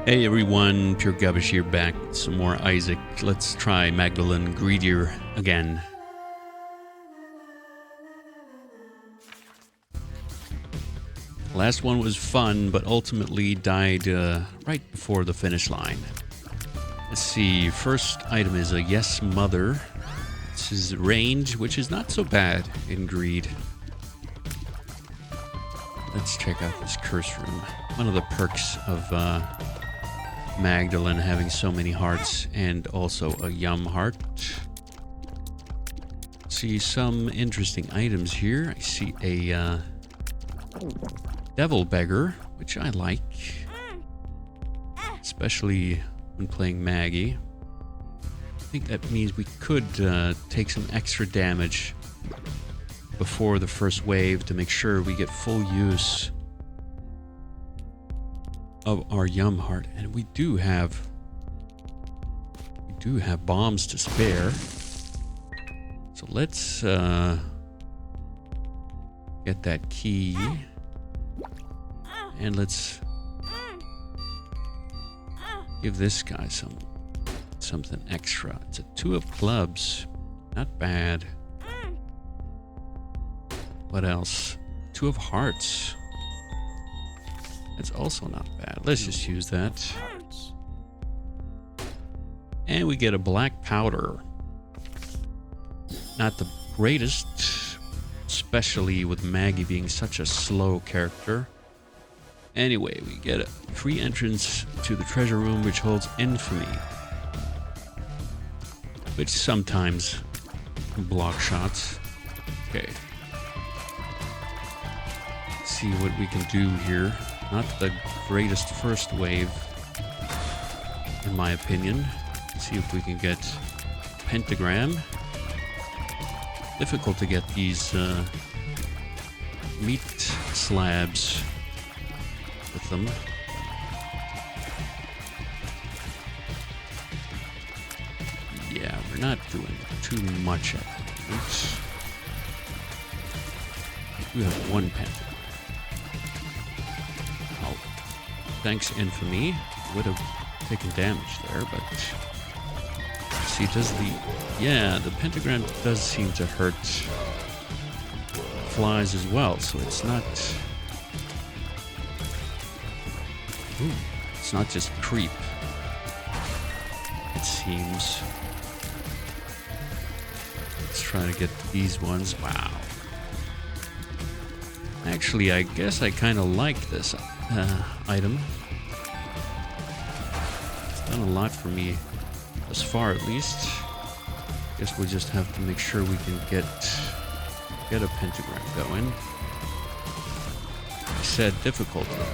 Hey everyone, Pure Gubbish here, back with some more Isaac. Let's try Magdalene Greedier again. Last one was fun, but ultimately died right before the finish line. Let's see, first item is a Yes Mother. This is range, which is not so bad in Greed. Let's check out this curse room. One of the perks of Magdalene having so many hearts, and also a Yum heart. See some interesting items here. I see a Devil Beggar, which I like, especially when playing Maggie. I think that means we could take some extra damage before the first wave to make sure we get full use of our Yum heart, and we do have bombs to spare. So let's get that key, and let's give this guy something extra. It's a 2 of clubs, not bad. What else? 2 of hearts. It's also not bad. Let's just use that. And we get a black powder. Not the greatest, especially with Maggie being such a slow character. Anyway, we get a free entrance to the treasure room, which holds infamy, which sometimes block shots. Okay. Let's see what we can do here. Not the greatest first wave, in my opinion. See if we can get pentagram. Difficult to get these meat slabs with them. Yeah, we're not doing too much at the moment. We have 1 pentagram. Thanks, infamy. Would have taken damage there, but see, does the pentagram does seem to hurt flies as well, so it's not just creep, it seems. Let's try to get these ones. Wow. Actually, I guess I kind of like this item. It's done a lot for me thus far, at least. Guess we'll just have to make sure we can get a pentagram going. I said difficult with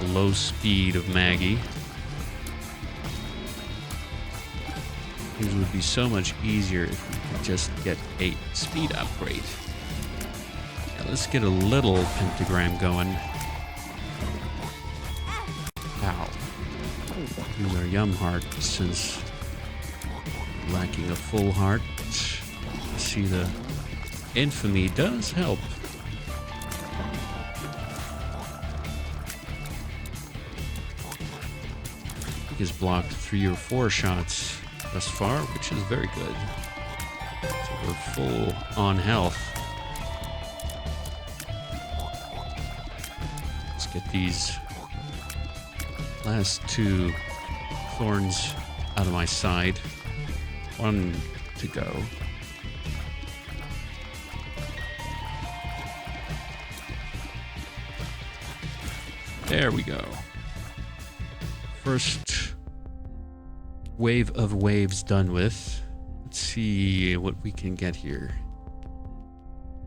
the low speed of Maggie. It would be so much easier if we could just get a speed upgrade. Let's get a little pentagram going. Ow. Use our Yum heart since lacking a full heart. I see the infamy does help. I think it's blocked 3 or 4 shots thus far, which is very good. So we're full on health. Get these last 2 thorns out of my side. 1 to go. There we go. First wave of waves done with. Let's see what we can get here.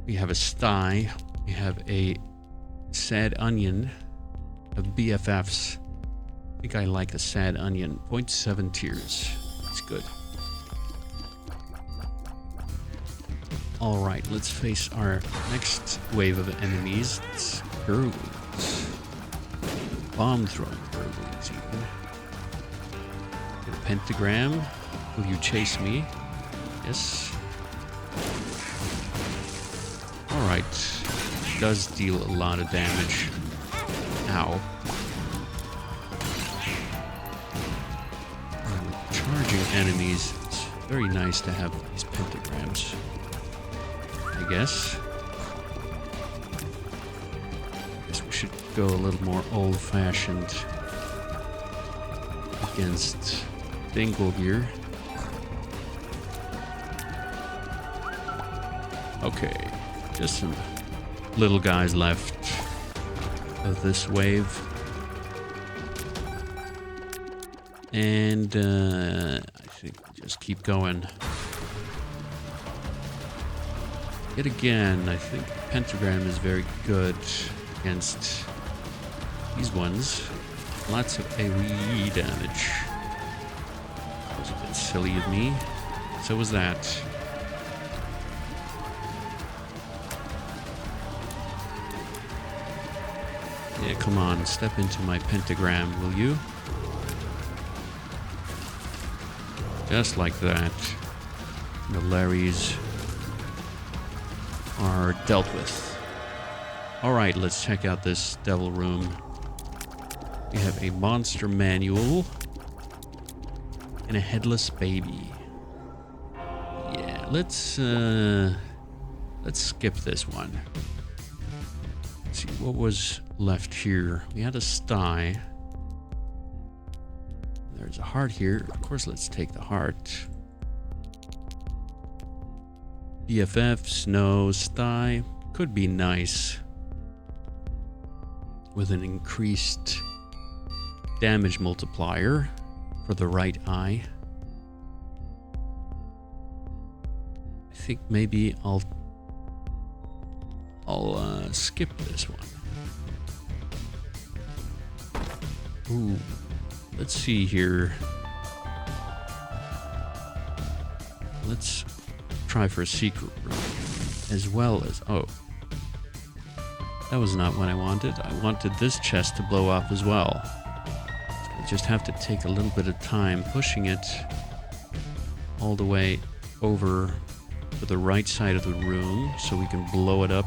We have a sty. We have a sad onion of BFFs. I think I like the sad onion. 0.7 tiers. That's good. Alright, let's face our next wave of enemies. It's gurglies. Bomb throwing gurglies, even. Get a pentagram. Will you chase me? Yes. Alright. Does deal a lot of damage. Ow. enemies, it's very nice to have these pentagrams, I guess. We should go a little more old-fashioned against Dingle here. Okay, just some little guys left of this wave. And I think we just keep going. Yet again, I think the pentagram is very good against these ones. Lots of AoE damage. That was a bit silly of me. So was that. Yeah, come on, step into my pentagram, will you? Just like that. The Larrys are dealt with. Alright, let's check out this devil room. We have a monster manual and a headless baby. Yeah, let's skip this one. Let's see what was left here. We had a sty. There's a heart here. Of course, let's take the heart. BFF, snow, sty. Could be nice. With an increased damage multiplier for the right eye. I think maybe I'll skip this one. Ooh, let's see here. Let's try for a secret room as well as, oh, that was not what I wanted. I wanted this chest to blow up as well. I just have to take a little bit of time pushing it all the way over to the right side of the room so we can blow it up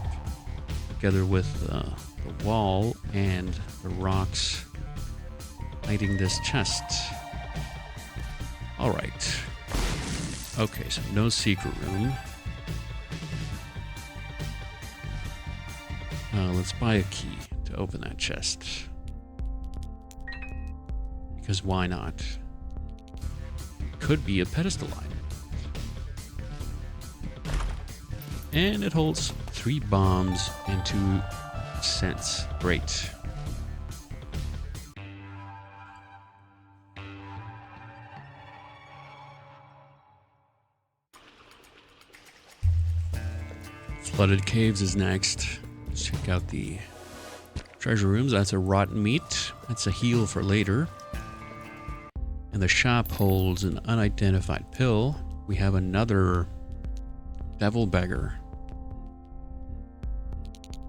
together with the wall and the rocks hiding this chest. All right. Okay, so no secret room. Let's buy a key to open that chest. Because why not? Could be a pedestal item. And it holds 3 bombs and 2 cents. Great. Flooded Caves is next. Let's check out the treasure rooms. That's a rotten meat. That's a heal for later. And the shop holds an unidentified pill. We have another devil beggar.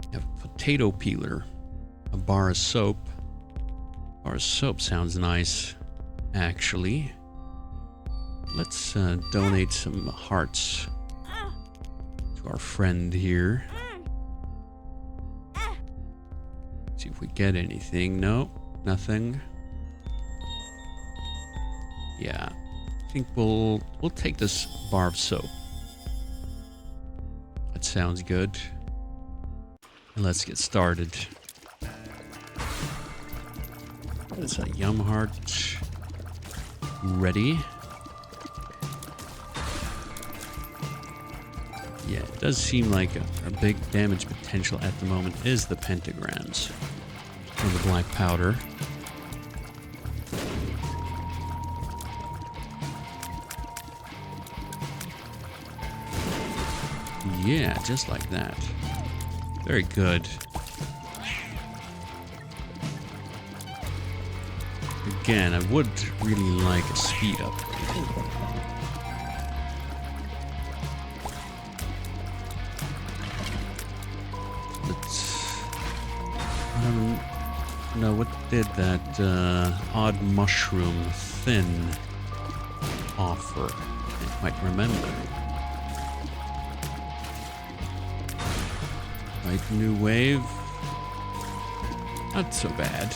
We have a potato peeler. A bar of soap. Bar of soap sounds nice, actually. Let's donate some hearts to our friend here. See if we get anything. No, nothing. Yeah, I think we'll take this bar of soap. That sounds good. And let's get started. It's a yum heart. Ready. Yeah, it does seem like a big damage potential at the moment is the pentagrams from the black powder. Yeah, just like that. Very good. Again, I would really like a speed upgrade. I don't know what did that odd mushroom thin offer. I might remember. Right, new wave. Not so bad.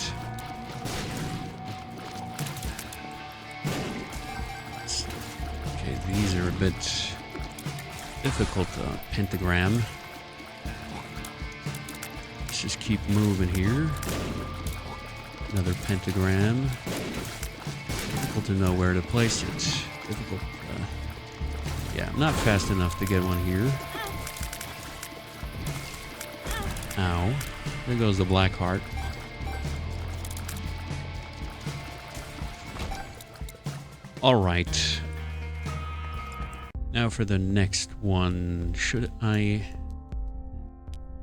These are a bit difficult. Pentagram. Let's just keep moving here. Another pentagram. Difficult to know where to place it. Difficult. Yeah, not fast enough to get one here. Ow. There goes the black heart. Alright. Now for the next one. Should I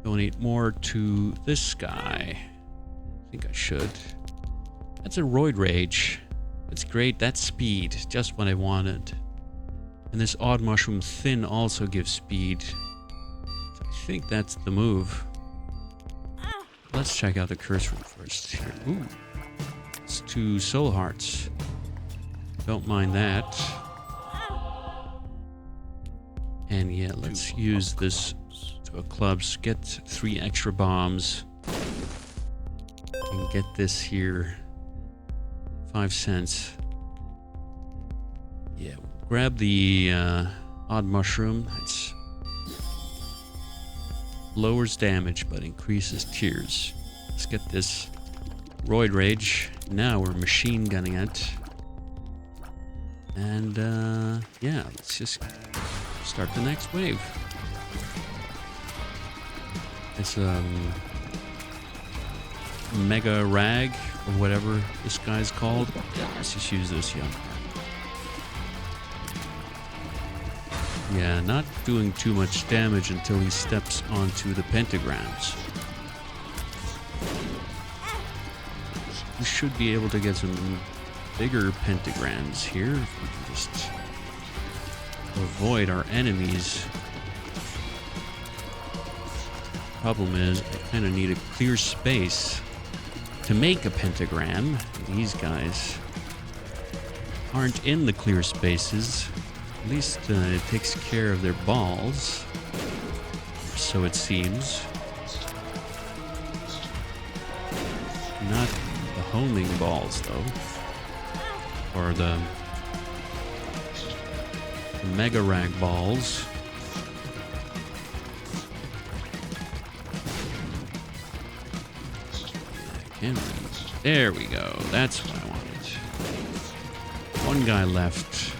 donate more to this guy? I think I should. That's a roid rage. That's great. That's speed. Just what I wanted. And this odd mushroom thin also gives speed. So I think that's the move. Let's check out the curse room first here. Ooh. It's 2 soul hearts. Don't mind that. And yeah, let's use this to a clubs. Get 3 extra bombs. And get this here. 5 cents. Yeah, grab the odd mushroom. It's lowers damage but increases tears. Let's get this roid rage. Now we're machine gunning it. And yeah, let's just start the next wave. It's mega rag or whatever this guy's called. Let's just use this, yeah. Yeah, not doing too much damage until he steps onto the pentagrams. We should be able to get some bigger pentagrams here if we can just avoid our enemies. Problem is, I kind of need a clear space to make a pentagram. These guys aren't in the clear spaces. At least it takes care of their balls. So it seems. Not the homing balls, though. Or the mega rag balls. There we go. That's what I wanted. One guy left.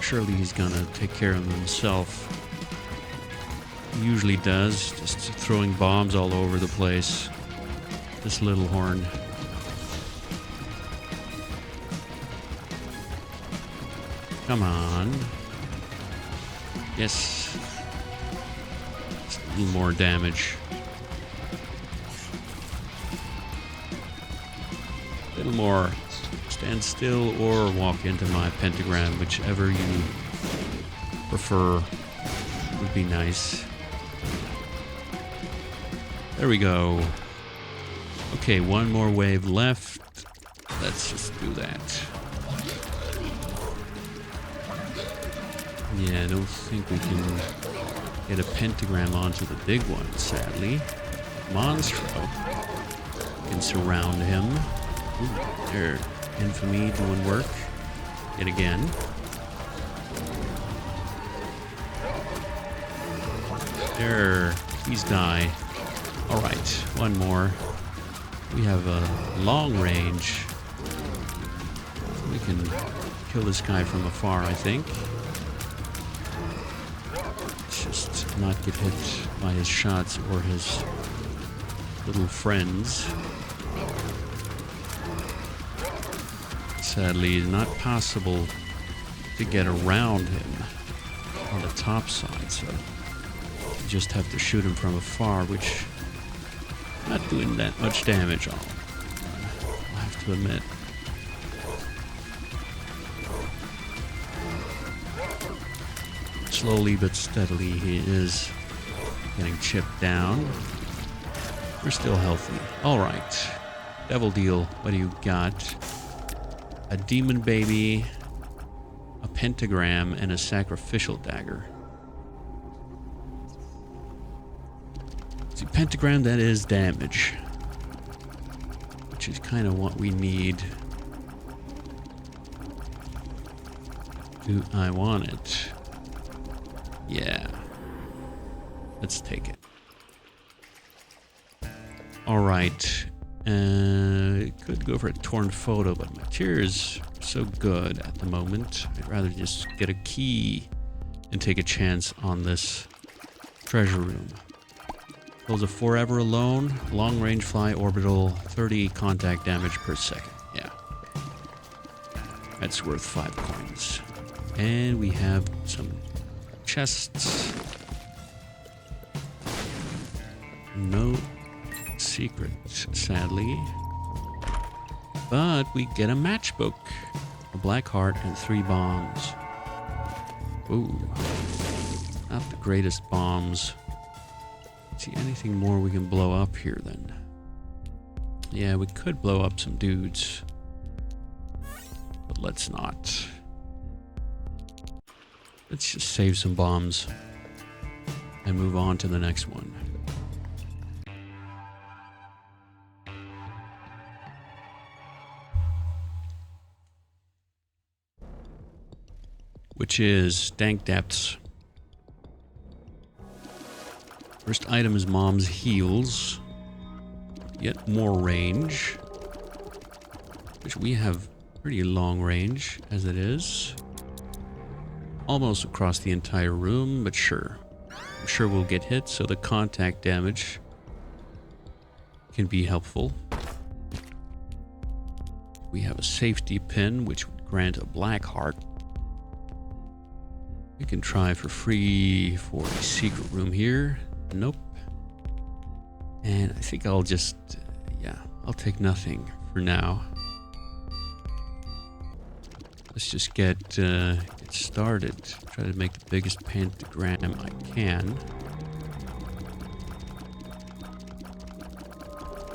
Surely he's gonna take care of himself. He usually does. Just throwing bombs all over the place. This little horn. Come on. Yes. Just a little more damage. A little more. Stand still or walk into my pentagram, whichever you prefer would be nice. There we go. Okay, one more wave left. Let's just do that. Yeah, I don't think we can get a pentagram onto the big one, sadly. Monstro can surround him. Ooh, there. Infamy doing work. Yet again. There. Please die. Alright, one more. We have a long range. We can kill this guy from afar, I think. Just not get hit by his shots or his little friends. Sadly, it's not possible to get around him on the top side, so you just have to shoot him from afar, which not doing that much damage on him, I have to admit. Slowly but steadily, he is getting chipped down. We're still healthy. Alright. Devil deal, what do you got? A demon baby, a pentagram, and a sacrificial dagger. See, pentagram, that is damage. Which is kind of what we need Do I want it? Yeah. Let's take it. Alright. Could go for a torn photo, but my tears are so good at the moment. I'd rather just get a key and take a chance on this treasure room. Goes a forever alone, long range fly orbital, 30 contact damage per second. Yeah. That's worth 5 coins. And we have some chests. No secret, sadly. But we get a matchbook, a black heart, and 3 bombs. Ooh. Not the greatest bombs. See anything more we can blow up here then? Yeah, we could blow up some dudes. But let's not. Let's just save some bombs and move on to the next one. Which is Dank Depths. First item is Mom's Heals. Yet more range. Which we have pretty long range as it is. Almost across the entire room, but sure. I'm sure we'll get hit, so the contact damage can be helpful. We have a safety pin, which would grant a black heart. We can try for free for a secret room here. Nope. And I think I'll just, yeah, I'll take nothing for now. Let's just get started. Try to make the biggest pentagram I can.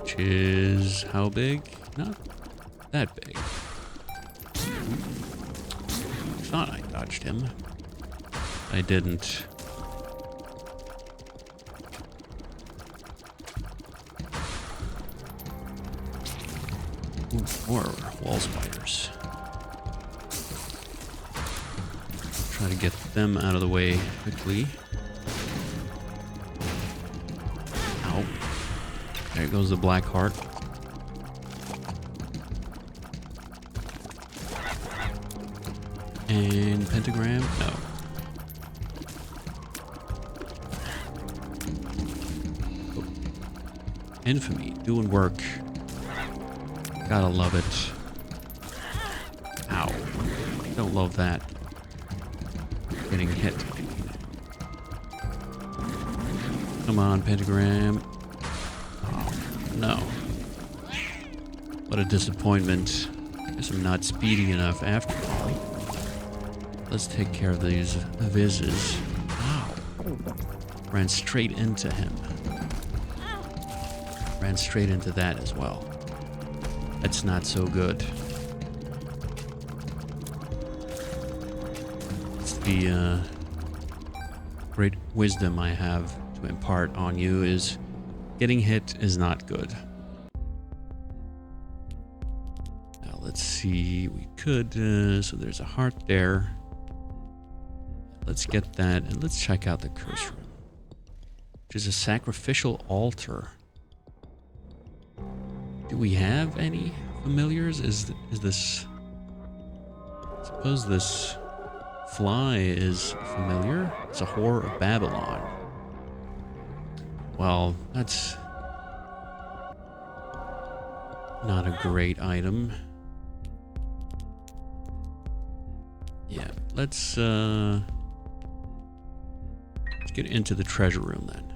Which is how big? Not that big. Thought I dodged him. I didn't. Ooh, more wall spiders. Try to get them out of the way quickly. Ow. There goes the black heart. And pentagram? No. Oh. Infamy, doing work. Gotta love it. Ow. Don't love that. Getting hit. Come on, pentagram. Oh, no. What a disappointment. Guess I'm not speedy enough after all. Let's take care of these vizzes. Ow. Ran straight into him. Ran straight into that as well. That's not so good. It's the great wisdom I have to impart on you is getting hit is not good. Now let's see, we could, so there's a heart there. Let's get that and let's check out the curse room. Which is a sacrificial altar. Do we have any familiars? Is this... I suppose this fly is familiar. It's a whore of Babylon. Well, that's not a great item. Yeah, let's get into the treasure room then.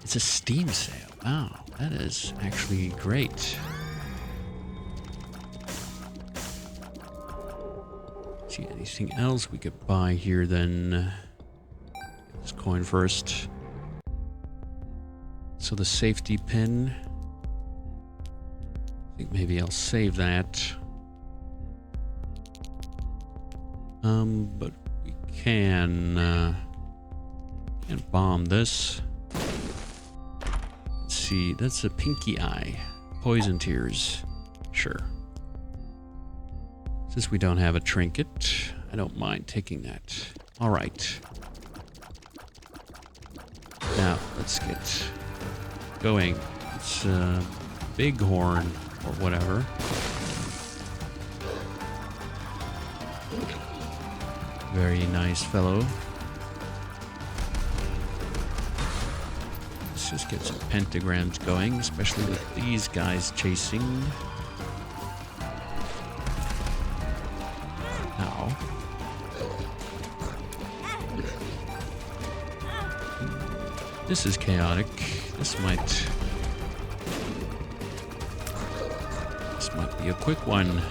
It's a Steam sale. Wow, that is actually great. See anything else we could buy here then? Get this coin first. So the safety pin. I think maybe I'll save that. But we can bomb this. See, that's a pinky eye. Poison tears. Sure. Since we don't have a trinket, I don't mind taking that. All right. Now, let's get going. It's bighorn or whatever. Very nice fellow. Let's just get some pentagrams going, especially with these guys chasing. Now. This is chaotic. This might be a quick one.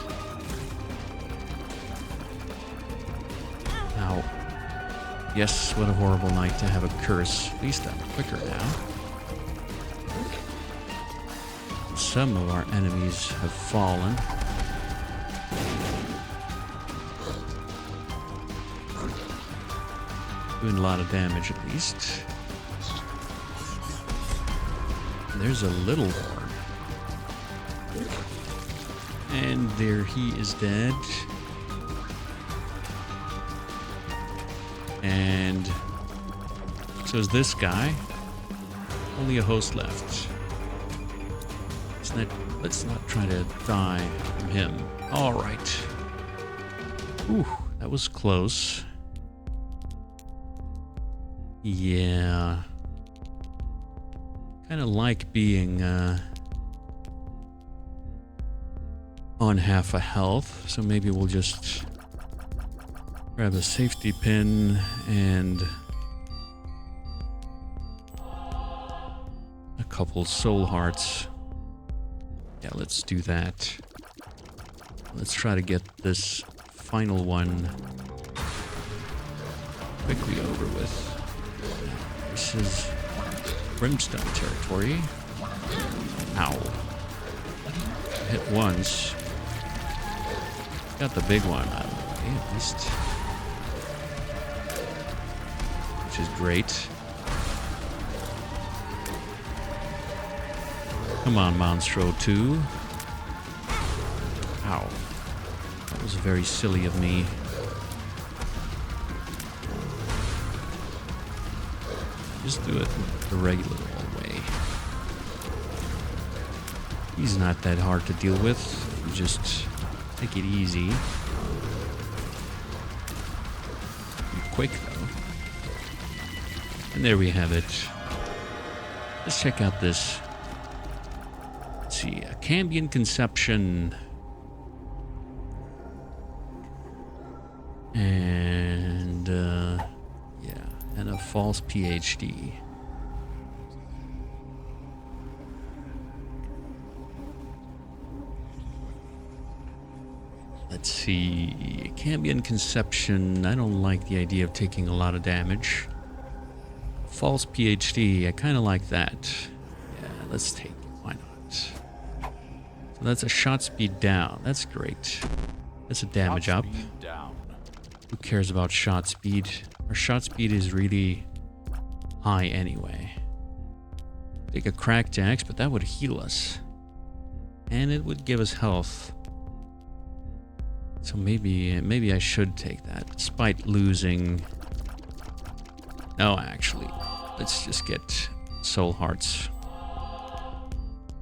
Ow. Yes, what a horrible night to have a curse. At least I'm quicker now. Some of our enemies have fallen. Doing a lot of damage at least. There's a little horn. And there he is dead. And so is this guy. Only a host left. Let's not try to die from him. All right. Whew, that was close. Yeah. Kind of like being on half a health, so maybe we'll just grab a safety pin and a couple soul hearts. Yeah, let's do that. Let's try to get this final one quickly over with. This is brimstone territory. Ow. Hit once. Got the big one out of the way, at least. Which is great. Come on, Monstro 2. Ow. That was very silly of me. Just do it the regular old way. He's not that hard to deal with. You just take it easy. Be quick though. And there we have it. Let's check out this. Let's see, a Cambion Conception. And yeah, and a false PhD. Let's see, Cambion Conception. I don't like the idea of taking a lot of damage. False PhD, I kind of like that. Yeah, let's take it. Why not? So that's a shot speed down. That's great. That's a damage up. Who cares about shot speed? Our shot speed is really high anyway. Take a cracked axe, but that would heal us. And it would give us health. So maybe I should take that, despite losing. No, actually, let's just get soul hearts.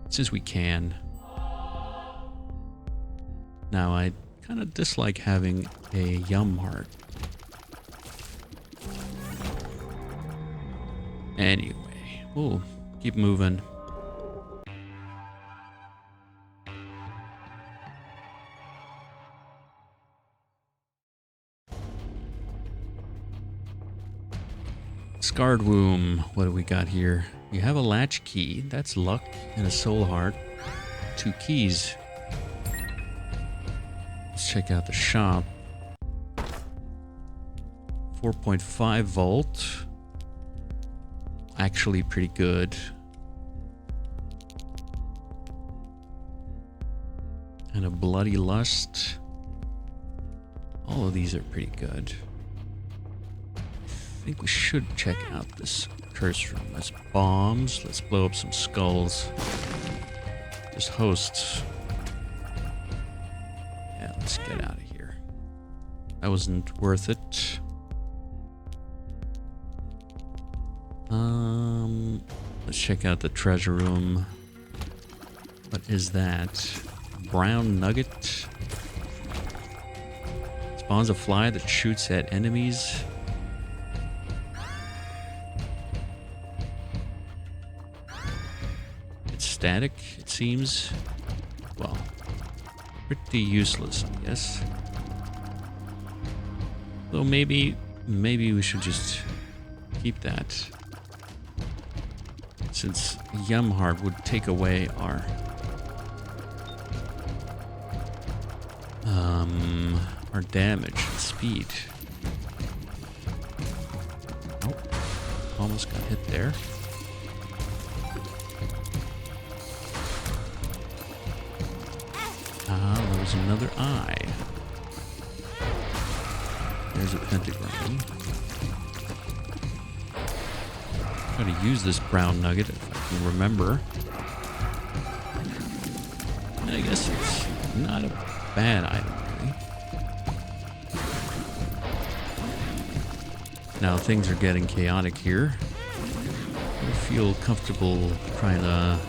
Since we can. Now, I kind of dislike having a yum heart. Anyway, we'll keep moving. Scarred Womb, what do we got here? We have a latch key, that's luck, and a soul heart. 2 keys. Let's check out the shop. 4.5 volt. Actually pretty good. And a Bloody Lust. All of these are pretty good. I think we should check out this curse room. That's bombs. Let's blow up some skulls. Just hosts. Yeah, let's get out of here. That wasn't worth it. Let's check out the treasure room. What is that? Brown nugget. Spawns a fly that shoots at enemies. It's static, it seems. Well, pretty useless, I guess. So maybe we should just keep that, since Yum Heart would take away our damage and speed. Oh, almost got hit there. Ah, there was another eye. There's a pentagram. I'm going to use this brown nugget if I can remember. And I guess it's not a bad item, really. Now things are getting chaotic here. I feel comfortable trying to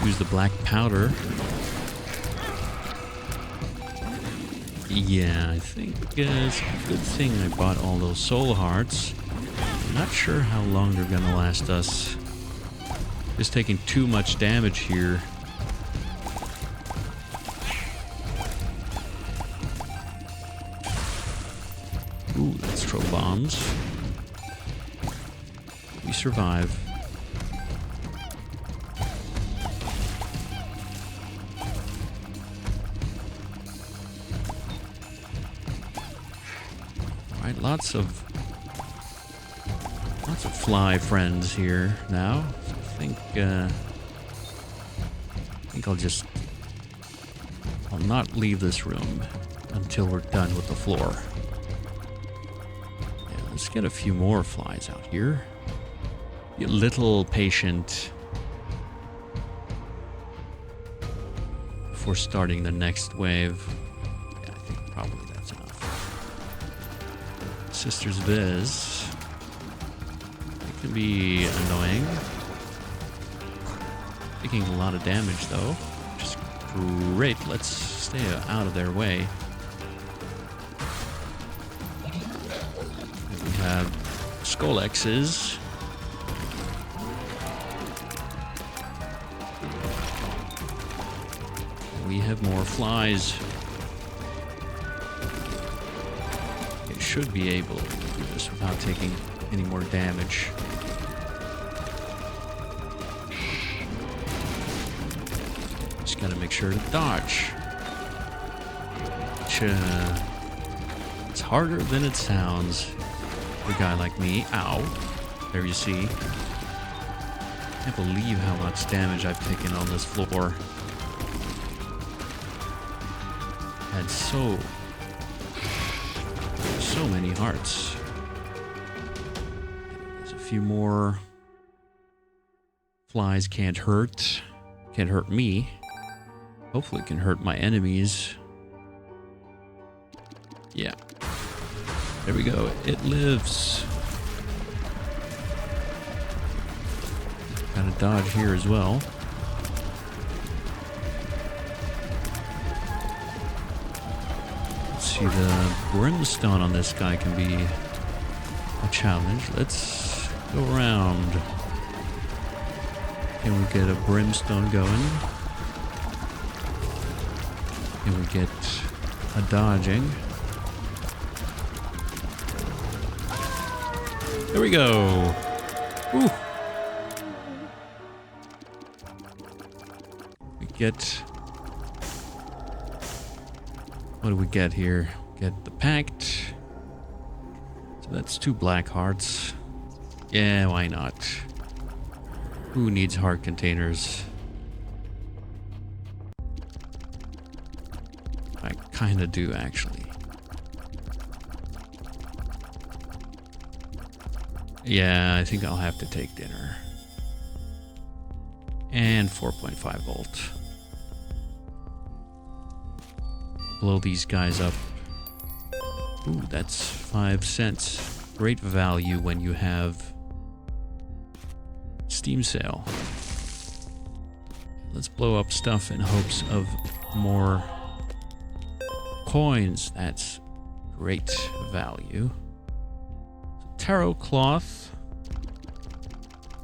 use the black powder. Yeah, I think it's a good thing I bought all those soul hearts. I'm not sure how long they're gonna last us. Just taking too much damage here. Ooh, let's throw bombs. We survive. Alright, lots of fly friends here now. So I think I'll not leave this room until we're done with the floor. Yeah, let's get a few more flies out here. Be a little patient before starting the next wave. Yeah, I think probably that's enough. Sister's Viz. It can be annoying. Taking a lot of damage though, which is great. Let's stay out of their way. We have Skolexes. We have more flies. It should be able to do this without taking any more damage. Just gotta make sure to dodge. Which, it's harder than it sounds for a guy like me. Ow. There you see. I can't believe how much damage I've taken on this floor. Had so many hearts. There's a few more. Flies can't hurt me. Hopefully it can hurt my enemies. Yeah. There we go. It lives. Gotta dodge here as well. See, the brimstone on this guy can be a challenge. Let's go around. Can we get a brimstone going? Can we get a dodging? There we go. Ooh. We get... What do we get here? Get the pact. So that's 2 black hearts. Yeah, why not? Who needs heart containers? I kinda do, actually. Yeah, I think I'll have to take dinner. And 4.5 volt. Blow these guys up. Ooh, that's 5 cents. Great value when you have Steam sale. Let's blow up stuff in hopes of more coins. That's great value. Tarot cloth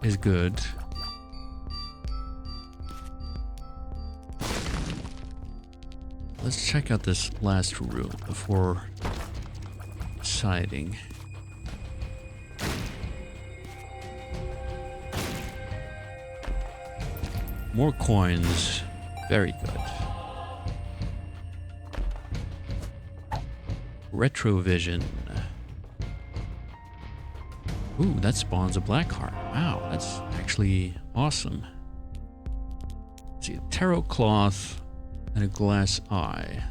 is good. Let's check out this last room before deciding. More coins. Very good. Retrovision. Ooh, that spawns a black heart. Wow, that's actually awesome. Let's see, a tarot cloth and a glass eye.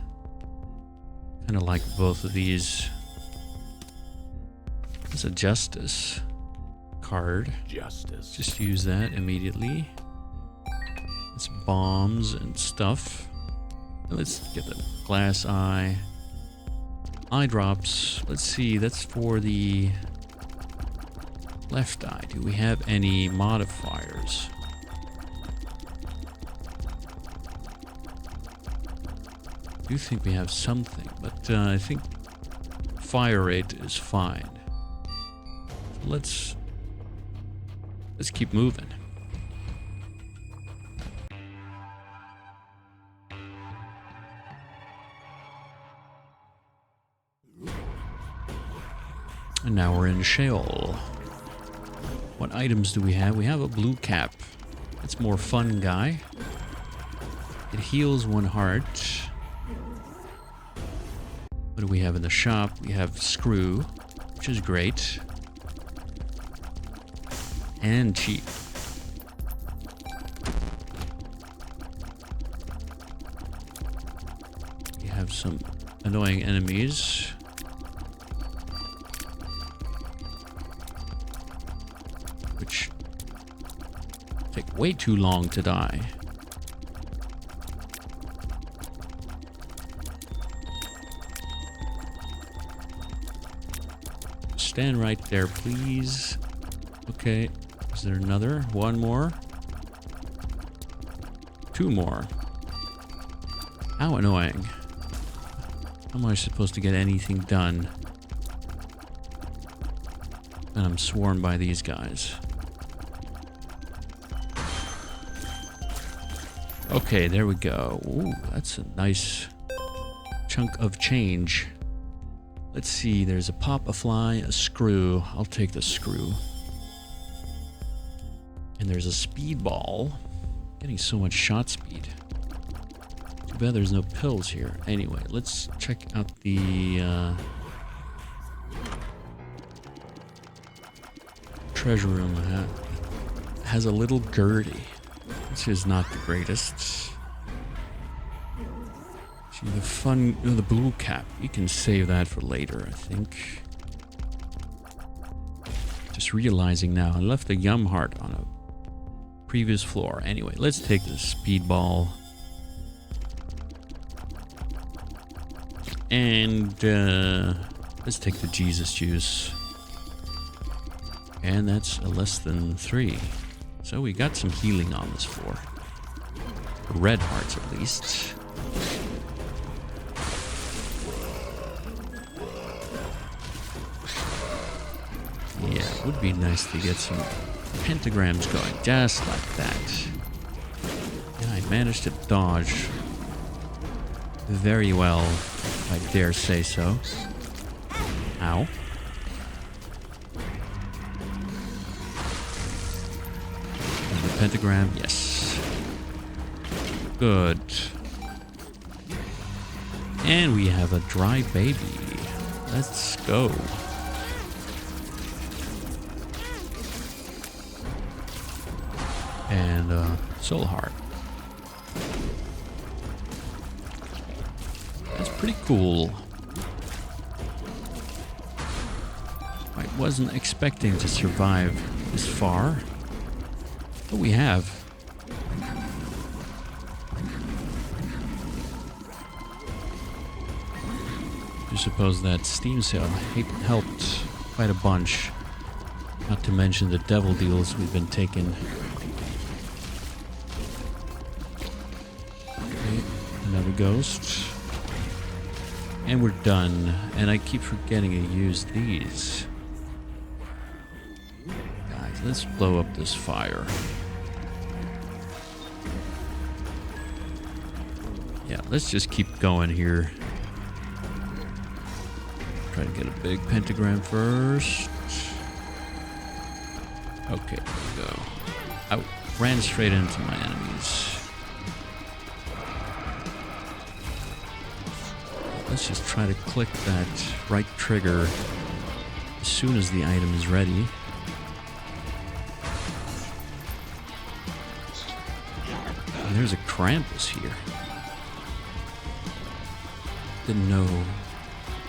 Kind of like both of these. There's a justice card. Justice. Just use that immediately. It's bombs and stuff. Let's get the glass eye. Eye drops. Let's see, that's for the left eye. Do we have any modifiers? I do think we have something, but I think fire rate is fine. So let's keep moving. And now we're in Sheol. What items do we have? We have a blue cap. It's more fun guy. It heals 1 heart. What do we have in the shop? We have screw, which is great. And cheap. We have some annoying enemies. Which take way too long to die. Stand right there, please. Okay, is there another? 1 more? 2 more. How annoying. How am I supposed to get anything done when I'm swarmed by these guys? Okay, there we go. Ooh, that's a nice chunk of change. Let's see, there's a pop, a fly, a screw. I'll take the screw. And there's a speed ball. Getting so much shot speed. Too bad there's no pills here. Anyway, let's check out the treasure room. It has a little gurdy. This is not the greatest. See, the fun, the blue cap, you can save that for later, I think. Just realizing now, I left the yum heart on a previous floor. Anyway, let's take the speedball. And let's take the Jesus juice. And that's a less than 3. So we got some healing on this floor. Red hearts at least. Yeah, it would be nice to get some pentagrams going, just like that. And I managed to dodge very well, if I dare say so. Ow. And the pentagram, yes. Good. And we have a dry baby. Let's go. And soul heart. That's pretty cool. I wasn't expecting to survive this far, but we have. You suppose that steam sail helped quite a bunch. Not to mention the devil deals we've been taking. Okay, another ghost. And we're done. And I keep forgetting to use these. Guys, let's blow up this fire. Yeah, let's just keep going here. Try to get a big pentagram first. Okay, there we go. I ran straight into my enemies. Let's just try to click that right trigger as soon as the item is ready. And there's a Krampus here. Didn't know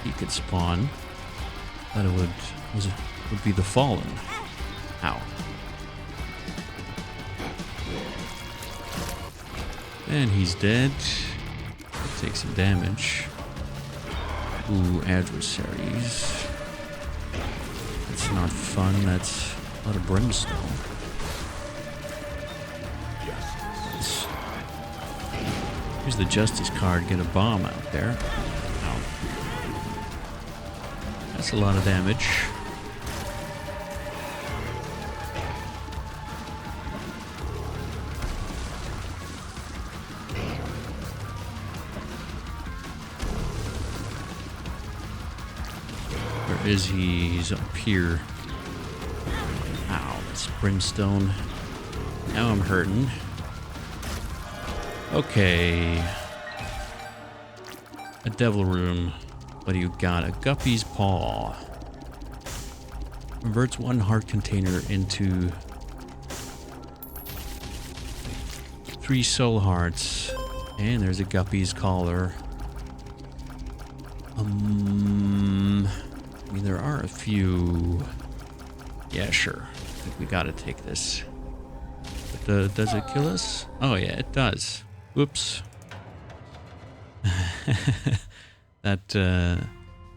he could spawn. Thought it would be the Fallen. Ow. And he's dead. Take some damage. Ooh, adversaries. That's not fun. That's a lot of brimstone. Here's the justice card. Get a bomb out there. Ow. That's a lot of damage. Where is he? He's up here. Ow, it's brimstone. Now I'm hurting. Okay. A devil room. What do you got? A guppy's paw. Converts one heart container into 3 soul hearts. And there's a guppy's collar. I mean, there are a few. Yeah, sure. I think we gotta take this. But does it kill us? Oh yeah, it does. Whoops. That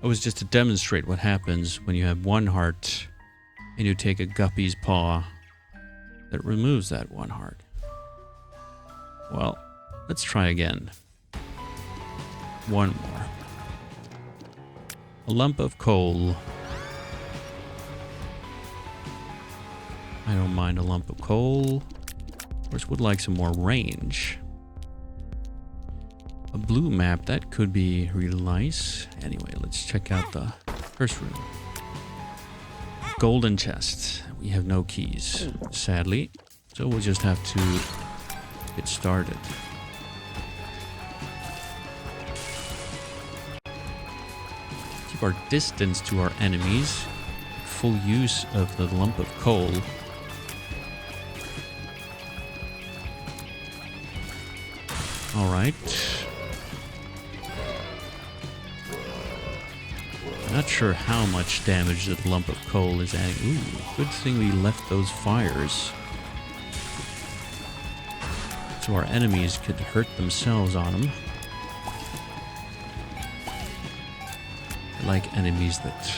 was just to demonstrate what happens when you have 1 heart and you take a guppy's paw that removes that 1 heart. Well, let's try again. 1 more. A lump of coal. I don't mind a lump of coal. Of course, would like some more range. A blue map, that could be really nice. Anyway, let's check out the first room. Golden chest. We have no keys, sadly. So we'll just have to get started. Keep our distance to our enemies. Full use of the lump of coal. Alright. Not sure how much damage that lump of coal is adding. Ooh, good thing we left those fires. So our enemies could hurt themselves on them. I like enemies that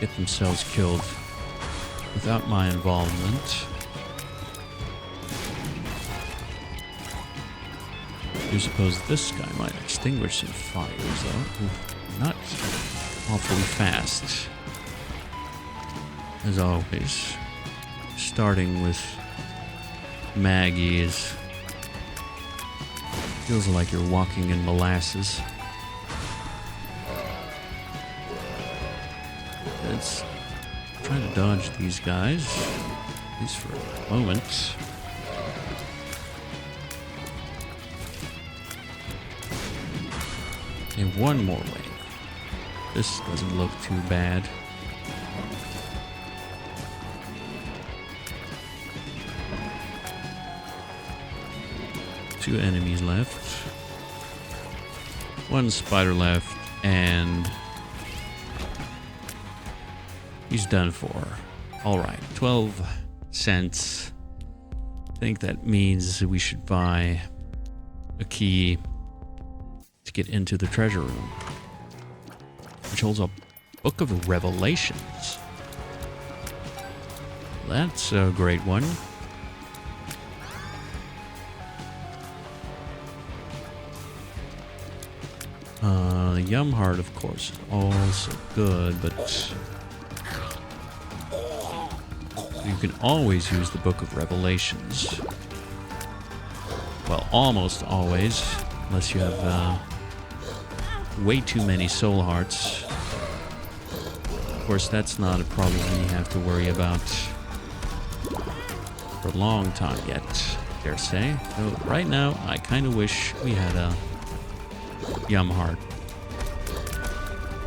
get themselves killed without my involvement. I suppose this guy might extinguish some fires, though. Ooh, not awfully fast. As always. Starting with Maggie is... feels like you're walking in molasses. Let's try to dodge these guys, at least for a moment. And 1 more wave. This doesn't look too bad. Two enemies left. 1 spider left, and he's done for. Alright, 12 cents. I think that means we should buy a key to get into the treasure room. which holds a Book of Revelations. That's a great one. The Yum Heart, of course, is also good, but you can always use the Book of Revelations. Well, almost always, unless you have way too many soul hearts. Of course, that's not a problem you have to worry about for a long time yet, I dare say. So right now, I kind of wish we had a Yum Heart.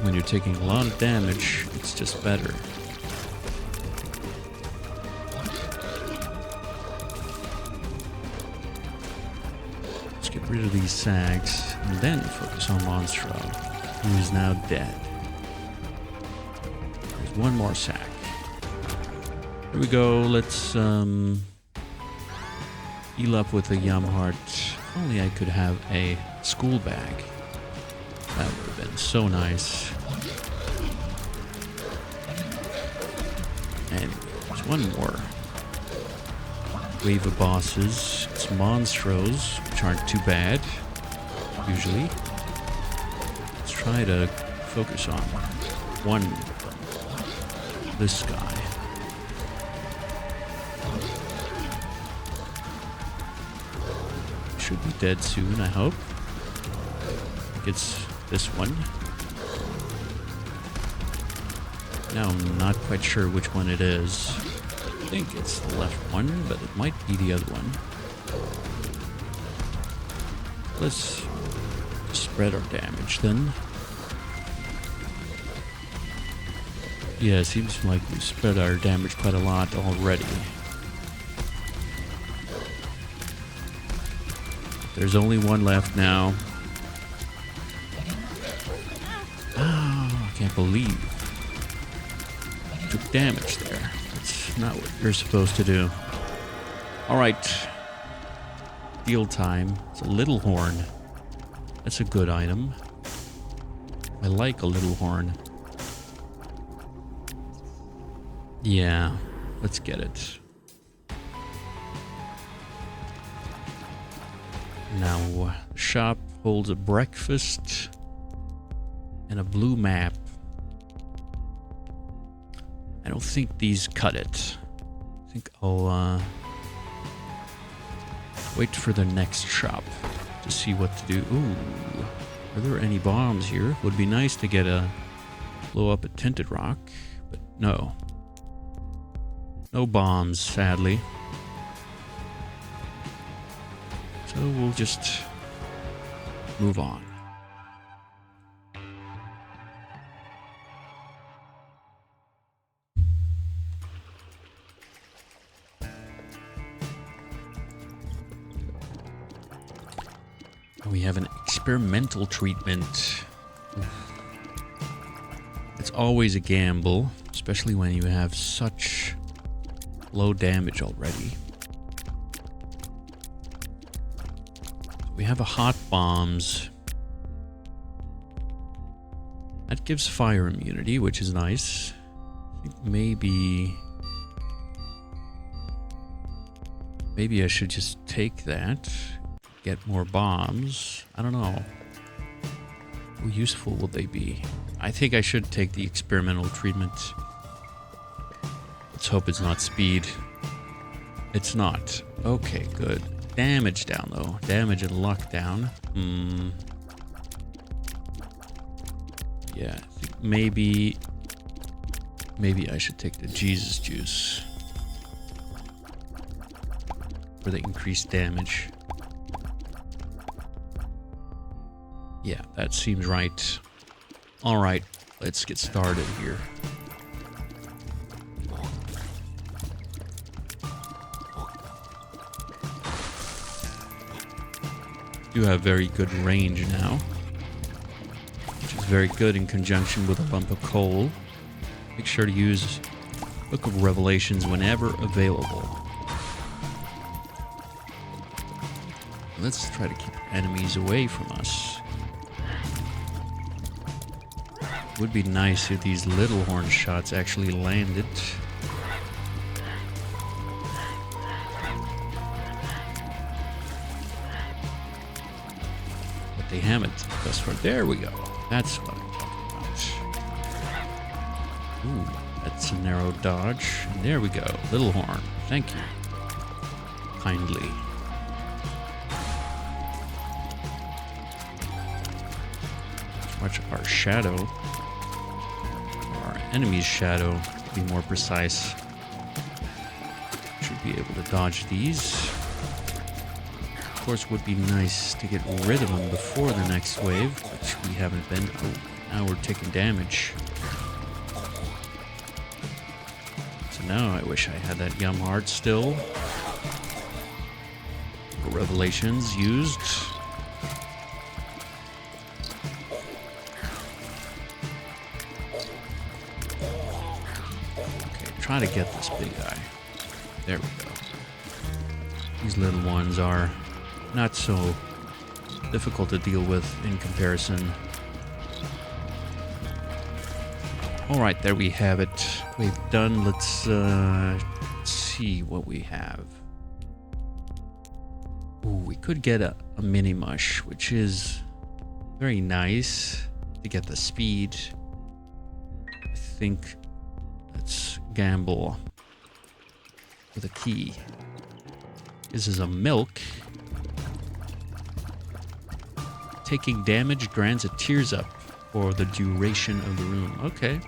When you're taking a lot of damage, it's just better. Let's get rid of these sags, and then focus on Monstro, who is now dead. There's one more sag. Here we go, let's heal up with a Yum Heart. If only I could have a school bag. That would have been so nice. And there's one more wave of bosses. It's Monstros, which aren't too bad, usually. Let's try to focus on one of them. This guy. Should be dead soon, I hope. I think it's this one. Now I'm not quite sure which one it is. I think it's the left one, but it might be the other one. Let's spread our damage then. Yeah, it seems like we spread our damage quite a lot already. There's only one left now. Oh, I can't believe you took damage there. That's not what you're supposed to do. Alright. Deal time. It's a little horn. That's a good item. I like a little horn. Yeah, let's get it. Now, the shop holds a breakfast and a blue map. I don't think these cut it. I think I'll wait for the next shop to see what to do. Ooh, are there any bombs here? Would be nice to get a blow up a tinted rock, but no. No bombs, sadly. So we'll just move on. We have an experimental treatment. It's always a gamble, especially when you have such low damage already. We have a hot bombs. That gives fire immunity, which is nice. I think maybe I should just take that. Get more bombs. I don't know. How useful will they be? I think I should take the experimental treatment. Let's hope it's not speed. It's not. Okay, good. Damage down, though. Damage and luck down. Yeah, I think maybe I should take the Jesus juice for the increased damage. Yeah, that seems right. All right, let's get started here. Do have very good range now, which is very good in conjunction with a lump of coal. Make sure to use Book of Revelations whenever available. Let's try to keep enemies away from us. Would be nice if these little horn shots actually landed. But they haven't thus far. There we go. That's what I'm talking about. Ooh, that's a narrow dodge. And there we go. Little horn. Thank you. Kindly. Watch our shadow. Our enemy's shadow, to be more precise. Should be able to dodge these. Of course, would be nice to get rid of them before the next wave, which we haven't been. Oh, now we're taking damage. So now I wish I had that Yum Heart still. Revelations used. Okay, try to get this big guy. There we go. These little ones are not so difficult to deal with in comparison. Alright, there we have it. We've done. Let's see what we have. Ooh, we could get a mini mush, which is very nice to get the speed. I think let's gamble with a key. This is a milk. Taking damage grants a tears up for the duration of the room. Okay,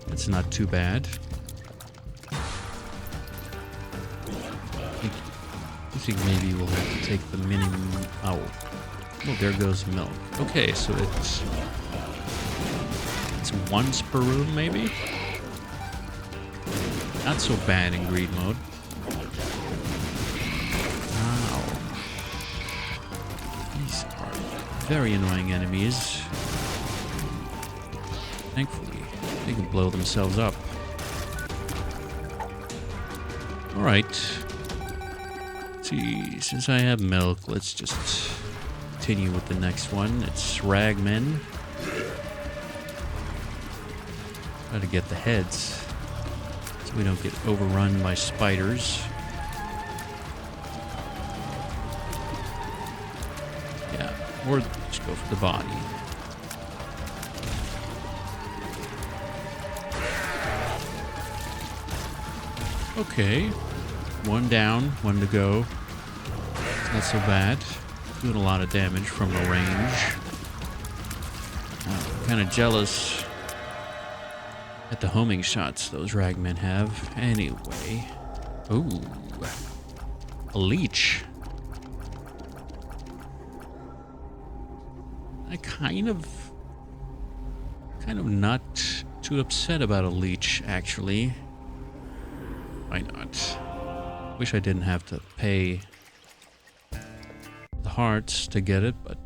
that's not too bad. I think maybe we'll have to take the mini. Oh, there goes milk. Okay, so it's once per room, maybe. Not so bad in greed mode. Wow, these are very annoying enemies. Thankfully, they can blow themselves up. All right. Since I have milk, let's just continue with the next one. It's ragmen. Try to get the heads so we don't get overrun by spiders. Yeah, or just go for the body. Okay, one down, one to go. Not so bad. Doing a lot of damage from the range. I'm kind of jealous at the homing shots those ragmen have. Anyway. Ooh. A leech. I kind of not too upset about a leech, actually. Why not? Wish I didn't have to pay the hearts to get it, but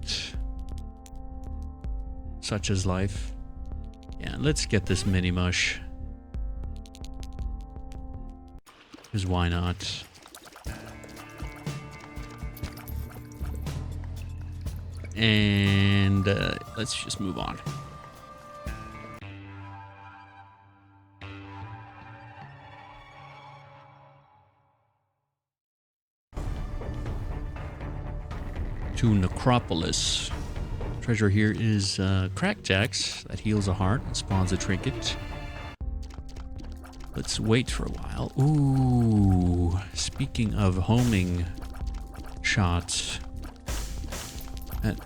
such is life. Yeah, let's get this mini mush. Because why not? And let's just move on. To Necropolis. Treasure here is crackjacks that heals a heart and spawns a trinket. Let's wait for a while. Ooh, speaking of homing shots, that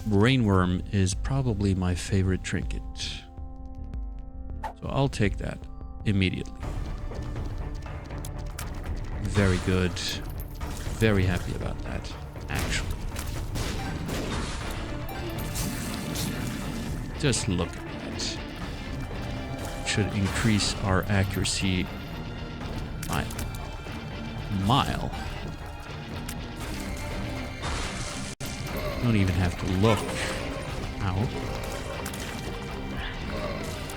brainworm is probably my favorite trinket. So I'll take that immediately. Very good. Very happy about that, actually. Just look at that. Should increase our accuracy by a mile. Don't even have to look. Ow.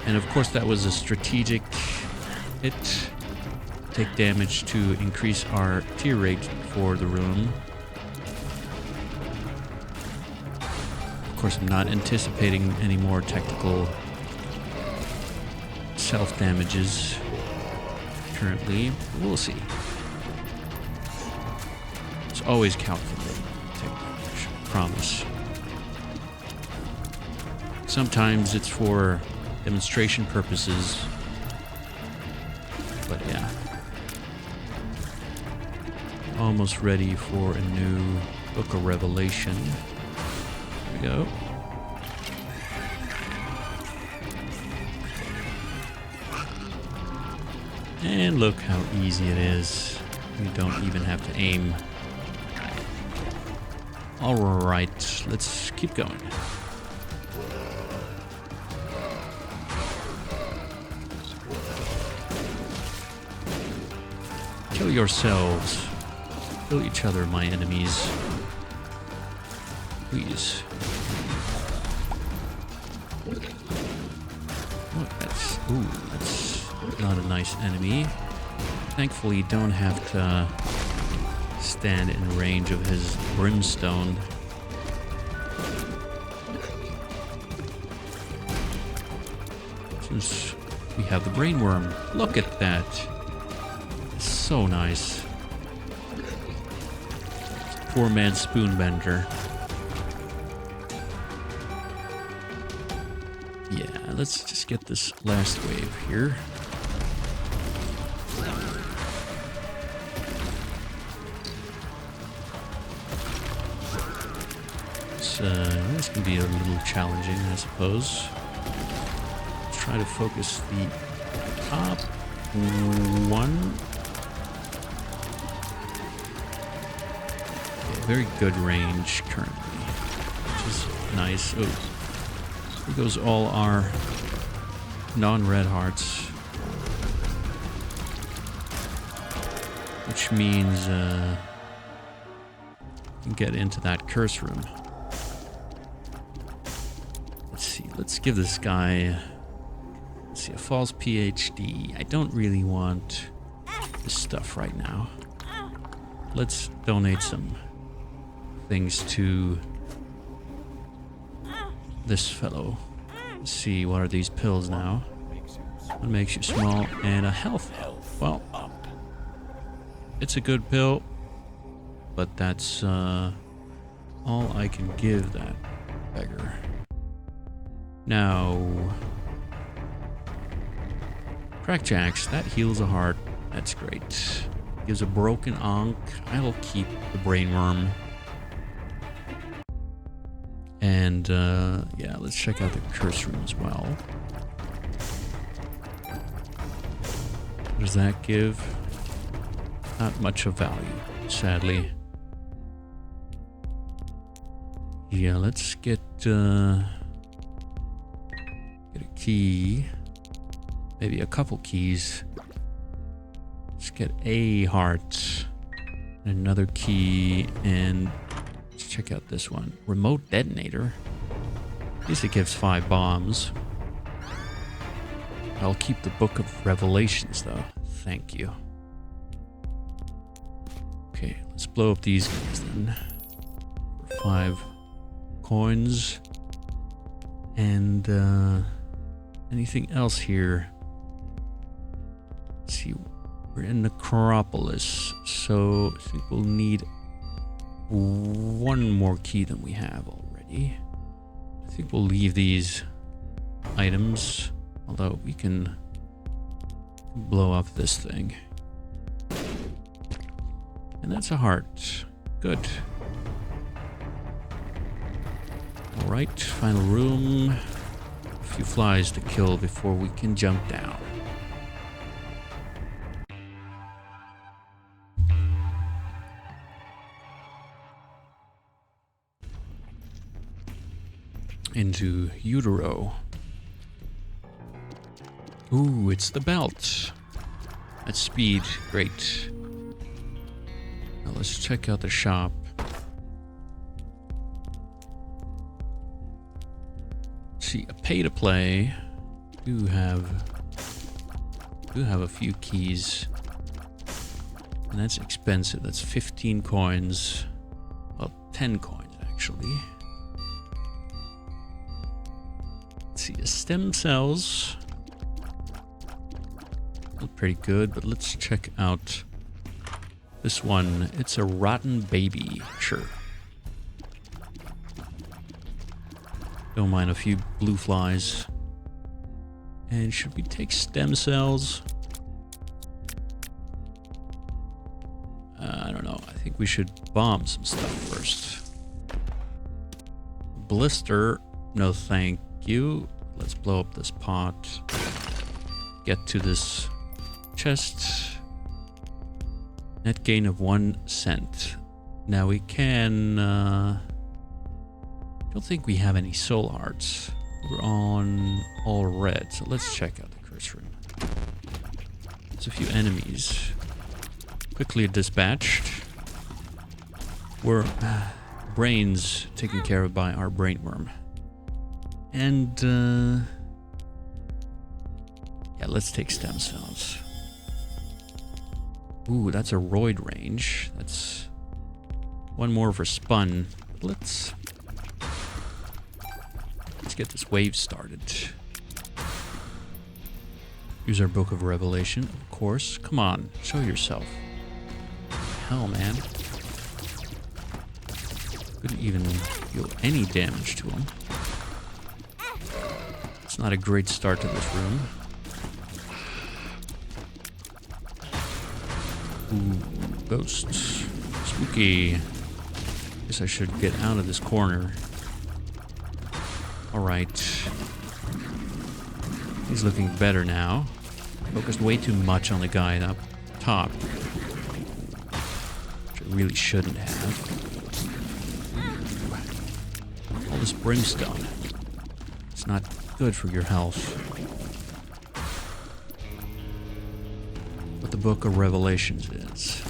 And of course that was a strategic hit. Take damage to increase our tier rate for the room. Of course, I'm not anticipating any more technical self-damages currently. We'll see. It's always calculated. Take damage. Promise. Sometimes it's for demonstration purposes. But yeah. Almost ready for a new Book of Revelation. Here we go. And look how easy it is. You don't even have to aim. Alright, let's keep going. Kill yourselves. Kill each other, my enemies. Please. Oh, that's not a nice enemy. Thankfully, you don't have to stand in range of his brimstone. Since we have the brainworm. Look at that. It's so nice. Poor man spoonbender. Yeah, let's just get this last wave here. This can be a little challenging, I suppose. Let's try to focus the top one. Okay, very good range currently, which is nice. Oh, here goes all our non-red hearts, which means we can get into that curse room. Let's give this guy, let's see, a false PhD. I don't really want this stuff right now. Let's donate some things to this fellow. Let's see, what are these pills now? What makes you small? And a health. Well, it's a good pill, but that's all I can give that beggar. Now, crackjacks, that heals a heart. That's great. Gives a broken ankh. I'll keep the brainworm. And yeah, let's check out the curse room as well. What does that give? Not much of value, sadly. Yeah, let's get a key, maybe a couple keys. Let's get a heart, another key, and let's check out this one. Remote detonator. At least it gives 5 bombs. I'll keep the Book of Revelations though. Thank you. Okay, let's blow up these guys then. For 5 coins. And anything else here? Let's see, we're in Necropolis, so I think we'll need one more key than we have already. I think we'll leave these items, although we can blow up this thing. And that's a heart. Good. Alright, final room. A few flies to kill before we can jump down. Into utero. Ooh, it's the belt. That's speed. Great. Now let's check out the shop. See, a pay to play. Do have a few keys, and that's expensive. That's 15 coins. Well, 10 coins actually. Let's see, stem cells. pretty good, but let's check out this one. It's a rotten baby. Sure. Don't mind a few blue flies. And should we take stem cells? I don't know. I think we should bomb some stuff first. Blister. No thank you. Let's blow up this pot. Get to this chest. Net gain of 1 cent. Now we can... don't think we have any soul hearts. We're on all red, so let's check out the curse room. There's a few enemies. Quickly dispatched. We're brains taken care of by our brainworm. And yeah, let's take stem cells. Ooh, that's a roid range. That's one more for spun. Let's get this wave started. Use our Book of Revelation, of course. Come on, show yourself. Hell, man. Couldn't even deal any damage to him. It's not a great start to this room. Ooh, ghosts. Spooky. Guess I should get out of this corner. Alright. He's looking better now. Focused way too much on the guy up top. Which I really shouldn't have. All this brimstone. It's not good for your health. What the Book of Revelations is.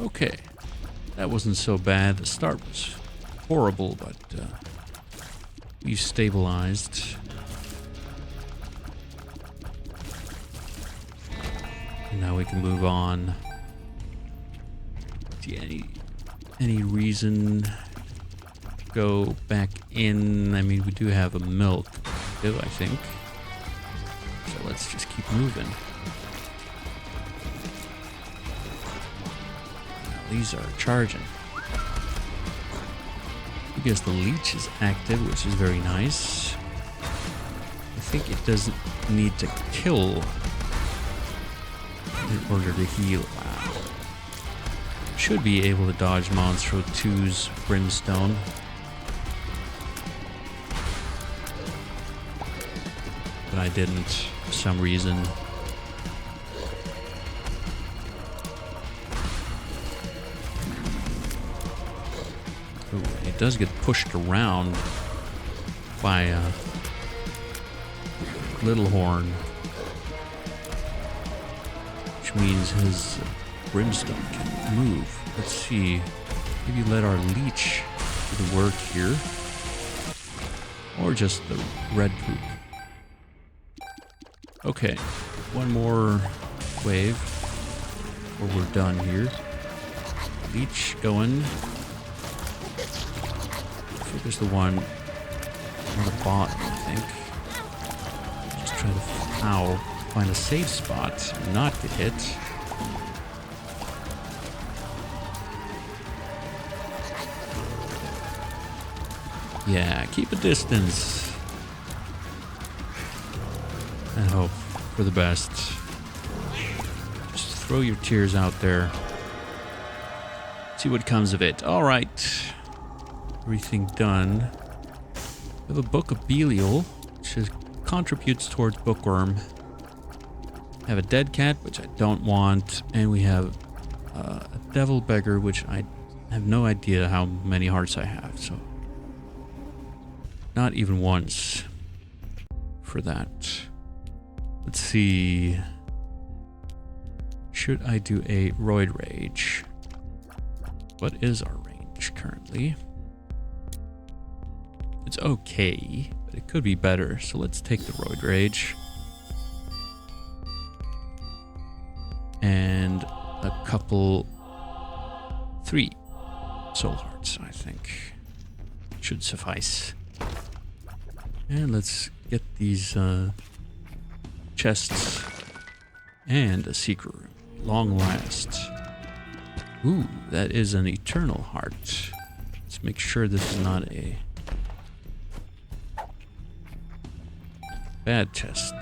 Okay, that wasn't so bad. The start was horrible, but we've stabilized. And now we can move on. Do any reason to go back in? I mean, we do have a milk, I think. So let's just keep moving. These are charging. Because the leech is active, which is very nice. I think it doesn't need to kill in order to heal. Wow. Should be able to dodge Monstro 2's brimstone. But I didn't for some reason. Ooh, it does get pushed around by Little Horn, which means his brimstone can move. Let's see. Maybe let our leech do the work here, or just the red poop. Okay, one more wave before we're done here. Leech going. Focus the one on the bottom, I think. Just try to find a safe spot and not get hit. Yeah, keep a distance. And hope for the best. Just throw your tears out there. See what comes of it. Alright. Everything done. We have a Book of Belial, which contributes towards Bookworm. I have a Dead Cat, which I don't want. And we have a Devil Beggar, which I have no idea how many hearts I have. So, not even once for that. Let's see. Should I do a Roid Rage? What is our range currently? It's okay, but it could be better. So let's take the Roid Rage. And a couple 3 soul hearts, I think. Should suffice. And let's get these chests and a secret room. Long last. Ooh, that is an eternal heart. Let's make sure this is not a bad chest.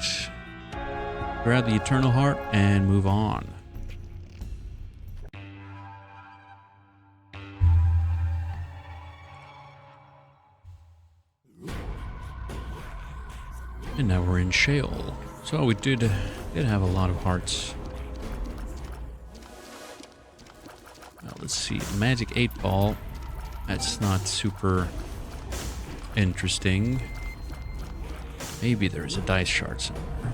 Grab the eternal heart and move on. And now we're in Sheol. So we did have a lot of hearts. Now let's see. Magic 8 ball. That's not super interesting. Maybe there's a dice shard somewhere.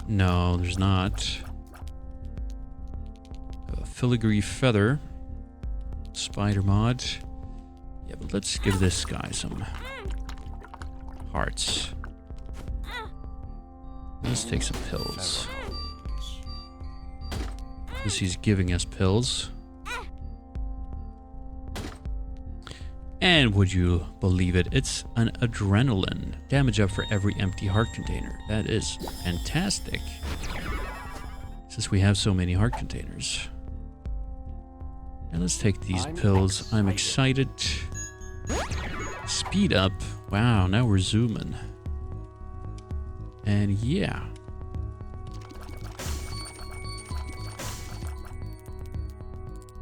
No, there's not. A filigree feather. Spider mod. Yeah, but let's give this guy some hearts. Let's take some pills. Because he's giving us pills. And would you believe it, it's an adrenaline. Damage up for every empty heart container. That is fantastic. Since we have so many heart containers. And let's take these pills. I'm excited. Speed up. Wow, now we're zooming. And yeah.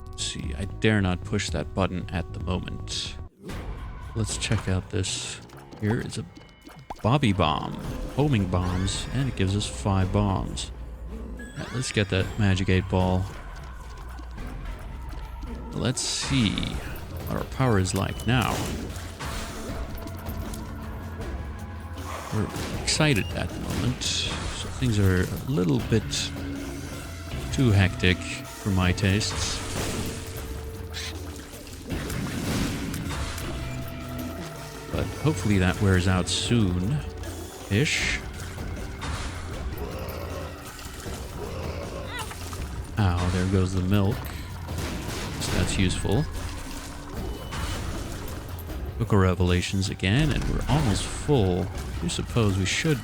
Let's see, I dare not push that button at the moment. Let's check out this. Here is a Bobby bomb. Homing bombs, and it gives us 5 bombs. Now, let's get that magic 8 ball. Let's see what our power is like now. We're excited at the moment, so things are a little bit too hectic for my tastes. But hopefully that wears out soon-ish. Ow, there goes the milk. So that's useful. Book of Revelations again, and we're almost full. I suppose we should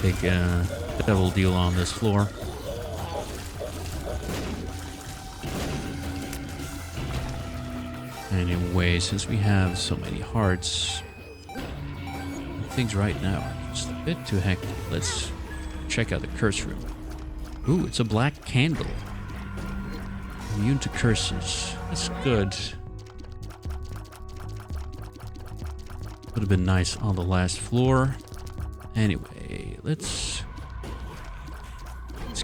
take a devil deal on this floor. Anyway, since we have so many hearts, things right now are just a bit too hectic. Let's check out the curse room. Ooh, it's a black candle. Immune to curses. That's good. Would have been nice on the last floor. Anyway, let's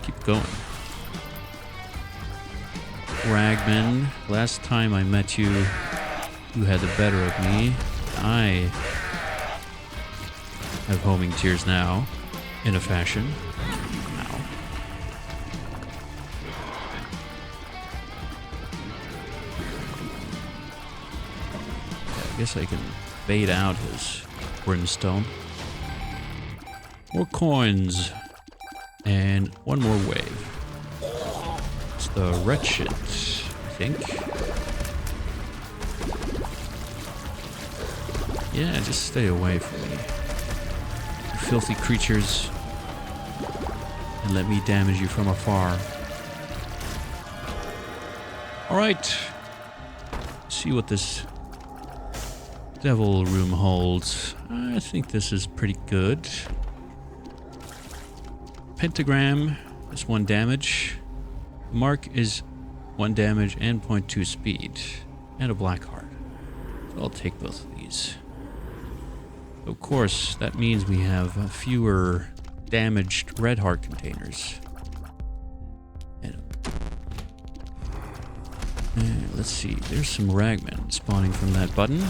keep going. Ragman, last time I met you, you had the better of me. I have homing tears now, in a fashion. Now. I guess I can bait out his brimstone. More coins. And one more wave. It's the wretched, I think. Yeah, just stay away from me. You filthy creatures. And let me damage you from afar. Alright. See what this devil room holds. I think this is pretty good. Pentagram is 1 damage. Mark is 1 damage and 0.2 speed. And a black heart. So I'll take both of these. Of course, that means we have fewer damaged red heart containers. And let's see, there's some ragmen spawning from that button.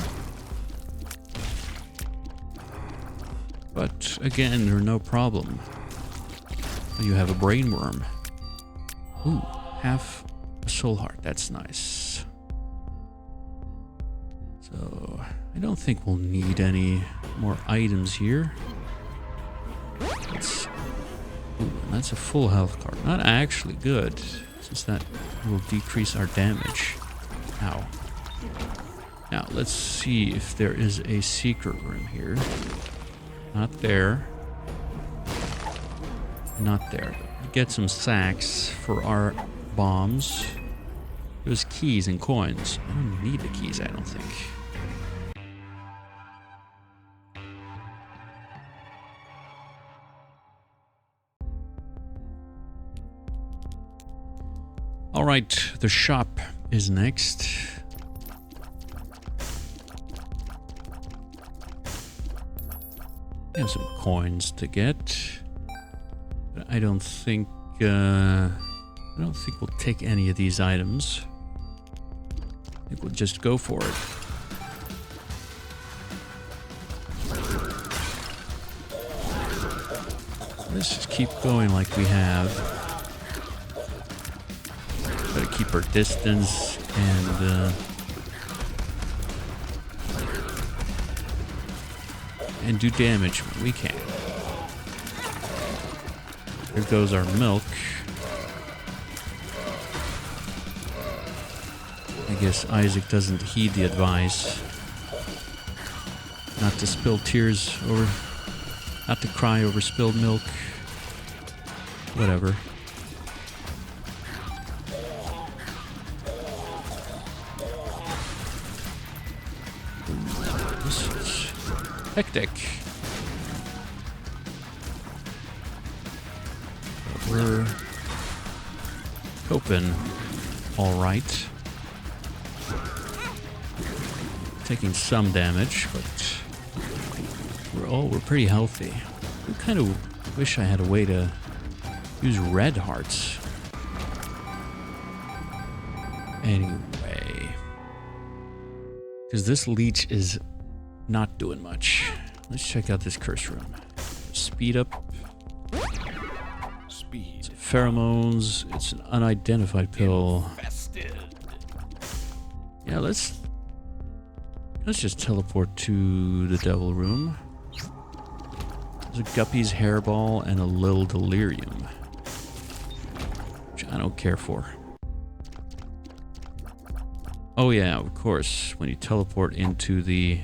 But again, they're no problem. You have a brain worm. Ooh, half a soul heart. That's nice. So, I don't think we'll need any more items here. Let's... Ooh, That's a full health card. Not actually good, since that will decrease our damage. Ow. Now, let's see if there is a secret room here. Not there. Not there. Get some sacks for our bombs. There's keys and coins. I don't need the keys, I don't think. Alright, the shop is next. We have some coins to get. But I don't think we'll take any of these items. I think we'll just go for it. Let's just keep going like we have. Gotta keep our distance and do damage when we can. There goes our milk. I guess Isaac doesn't heed the advice not to spill tears over, not to cry over spilled milk. Whatever. This is hectic. But we're coping all right. Taking some damage, but we're pretty healthy. I kind of wish I had a way to use red hearts. Anyway, because this leech is not doing much. Let's check out this curse room. Speed up. Speed. It's pheromones. It's an unidentified pill. Infested. Yeah, let's just teleport to the devil room. There's a guppy's hairball and a little delirium, which I don't care for. Oh yeah, of course, when you teleport into the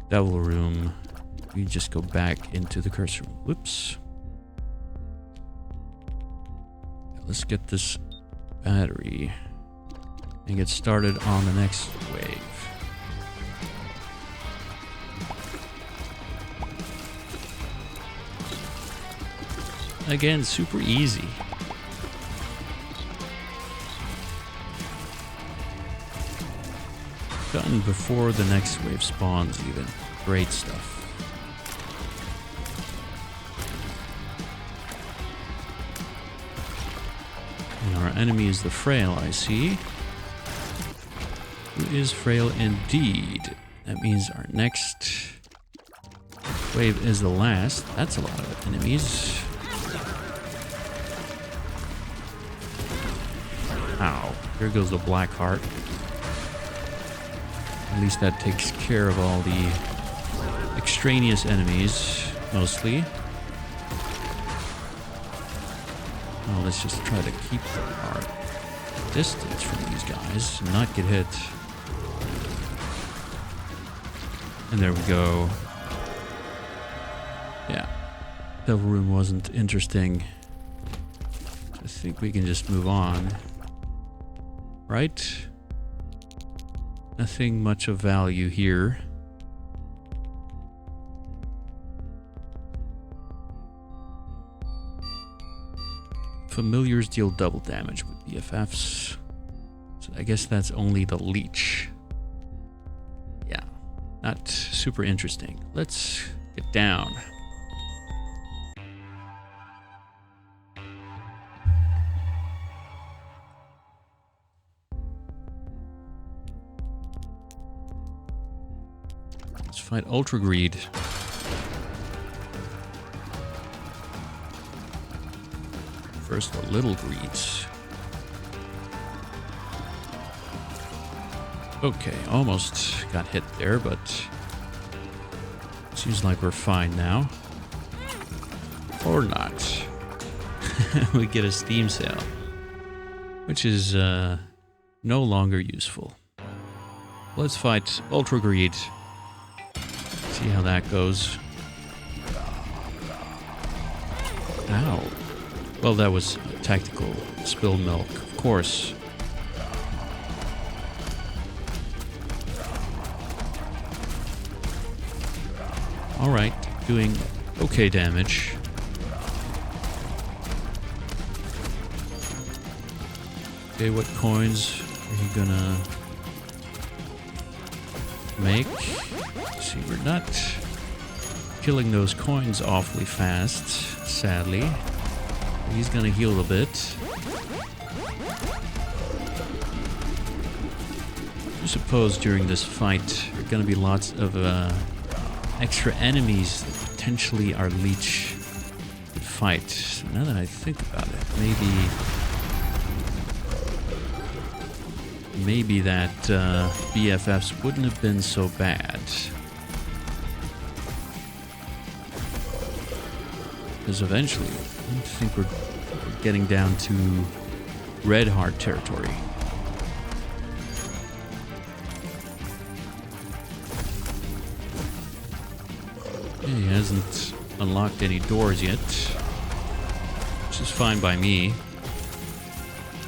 devil room, you just go back into the curse room. Whoops. Let's get this battery and get started on the next wave. Again, super easy. Done before the next wave spawns even. Great stuff. And our enemy is the frail, I see. Who is frail indeed. That means our next wave is the last. That's a lot of enemies. Ow. Here goes the black heart. At least that takes care of all the extraneous enemies, mostly. Well, let's just try to keep our distance from these guys and not get hit. And there we go. Yeah. Devil room wasn't interesting. I think we can just move on. Right? Nothing much of value here. Familiars deal double damage with BFFs. So I guess that's only the leech. Yeah, not super interesting. Let's get down. Let's fight Ultra Greed. First, the little greeds. Okay, almost got hit there, but seems like we're fine now. Or not. we get a steam sail, which is no longer useful. Let's fight Ultra Greed. See how that goes. Ow. Well, that was tactical. Spilled milk, of course. Alright, doing okay damage. Okay, what coins are you gonna make? See, we're not killing those coins awfully fast, sadly. He's gonna heal a bit. I suppose during this fight there are gonna be lots of extra enemies that potentially our leech could fight. So now that I think about it, maybe that BFFs wouldn't have been so bad. Because eventually, I think we're getting down to red heart territory. He hasn't unlocked any doors yet, which is fine by me.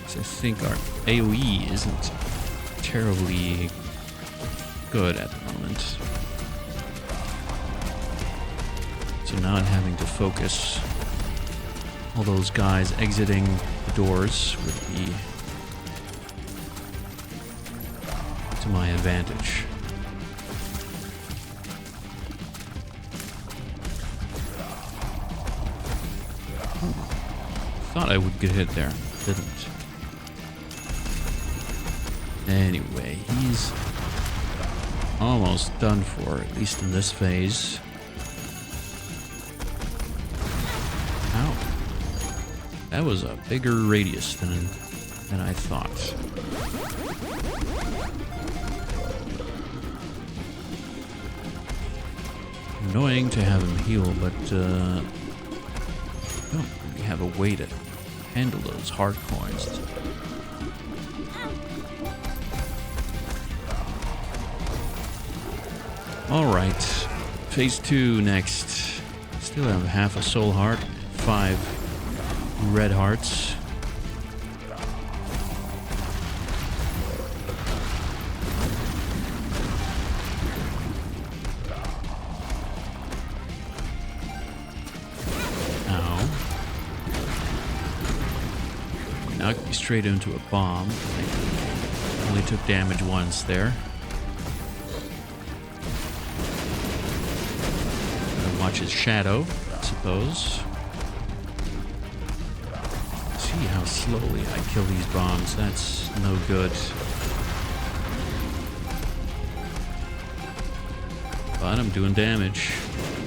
So I think our AoE isn't terribly good at the moment. So not having to focus all those guys exiting the doors would be to my advantage. Thought I would get hit there, didn't. Anyway, he's almost done for, at least in this phase. Ow. That was a bigger radius than I thought. Annoying to have him heal, but I don't really have a way to handle those hard coins. Alright, phase 2 next. Still have half a soul heart, 5 red hearts. Ow. Knocked me straight into a bomb. I only took damage once there. Watch his shadow, I suppose. See how slowly I kill these bombs. That's no good. But I'm doing damage.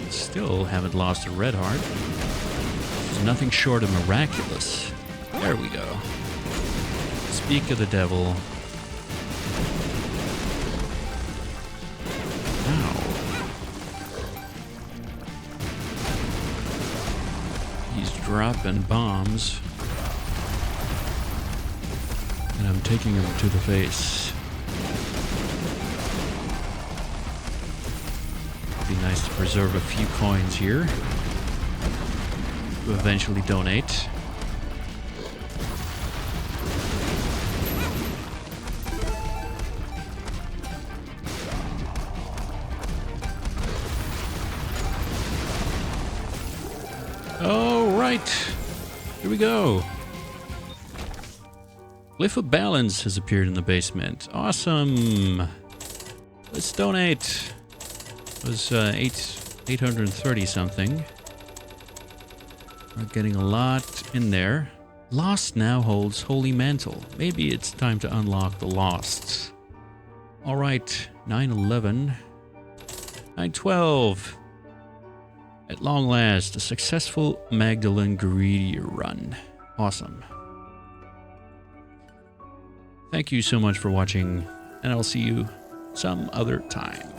Still haven't lost a red heart. There's nothing short of miraculous. There we go. Speak of the devil. Dropping bombs, and I'm taking him to the face. Be nice to preserve a few coins here to eventually donate. Here we go. Glyph of Balance has appeared in the basement. Awesome. Let's donate. It was 830 something. We're getting a lot in there. Lost now holds Holy Mantle. Maybe it's time to unlock the Lost. All right, 911, 912. At long last, a successful Magdalene Greedy run. Awesome. Thank you so much for watching, and I'll see you some other time.